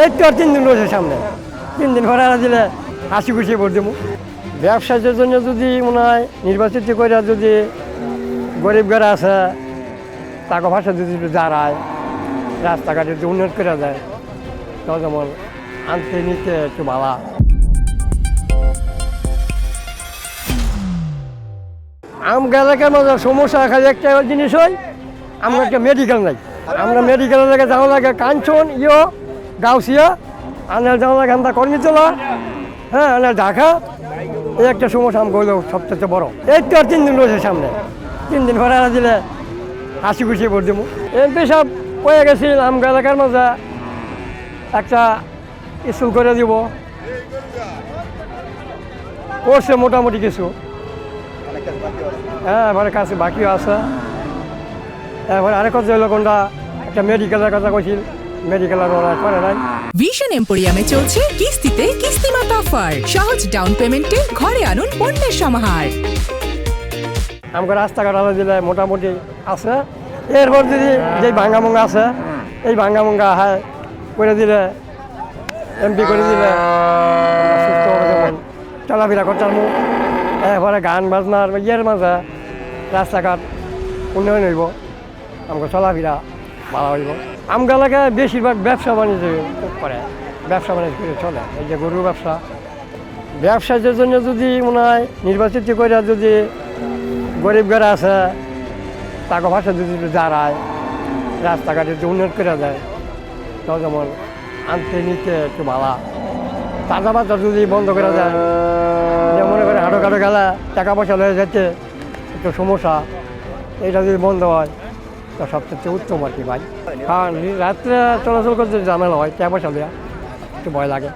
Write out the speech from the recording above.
এই তো আর 3 দিন রয়েছে সামনে, 3 দিন পরে দিলে হাসি খুশি ভোট দেবো। ব্যবসার জন্য যদি মনে হয় নির্বাচিত করে যদি গরিব ঘরে আছে টাকা পয়সা যদি একটু দাঁড়ায়, রাস্তাঘাটে যদি উন্নত করে দেয়, তো যেমন আনতে নিতে একটু ভালো। আমরা এলাকার মধ্যে সমস্যা খালি একটা জিনিস হয়, আমরা একটা মেডিকেল নাই। আমরা মেডিকেলের জায়গায় যাওয়া লাগে কাঞ্চন গাউসিয়া, আনার যাওয়া লাগে আমরা কর্মীতলা, হ্যাঁ আনার ঢাকা। এই একটা সমস্যা আমাকে হইলো সবচেয়ে বড়। এই তো আর 3 দিন রয়েছে সামনে, 3 দিন পরে দিলে হাসি খুশি ভোট দেবো। এমপি সব হয়ে গেছি আমরা এলাকার মধ্যে একটা স্কুল করে দিব, করছে মোটামুটি কিছু, হ্যাঁ এবারে কাছে বাকিও আছে। এবার আরেক কথা হইলো কোনটা একটা মেডিকেলের কথা কইছিল, মেডিকেলের ওরা করে নাই। ভিশন এম্পোরিয়ামে চলছে কিস্তিতে কিস্তিমাত অফার। সহজ ডাউন পেমেন্টে ঘরে আনুন পণ্যের সমাহার। আমাকে রাস্তাঘাট আলো দিলে মোটামুটি আছে। এরপর যদি যে ভাঙ্গামুঙ্গা আছে, এই ভাঙ্গামুঙ্গা হয় করে দিলে, এমপি করে দিলে সুস্থ হবে, যেমন চলাফেরা করতে পারবো। এরপরে গান বাজনার ইয়ের মাঝে রাস্তাঘাট উন্নয়ন হইব, আমাকে চলাফেরা ভালো হইব। আমগা এলাকায় বেশিরভাগ ব্যবসা বাণিজ্য করে, ব্যবসা বাণিজ্য করে চলে। এই যে গরুর ব্যবসা, ব্যবসার জন্য যদি মনে হয় নির্বাচিত করে যদি গরিব ঘরে আছে টাকা পয়সা যদি একটু দাঁড়ায়, রাস্তাঘাটে যদি উন্নত করে দেয়, তো যেমন আনতে নিতে একটু ভালো। তাজা বাজার যদি বন্ধ করে দেয়, যে মনে করে হাঁটো কাটো গেলে টাকা পয়সা লয়ে যেতে একটু সমস্যা, এইটা যদি বন্ধ হয় তো সবচেয়ে উত্তম আর কি ভাই। কারণ রাত্রে চলাচল করতে ঝামেলা হয়, টাকা পয়সা দেওয়া একটু ভয় লাগে।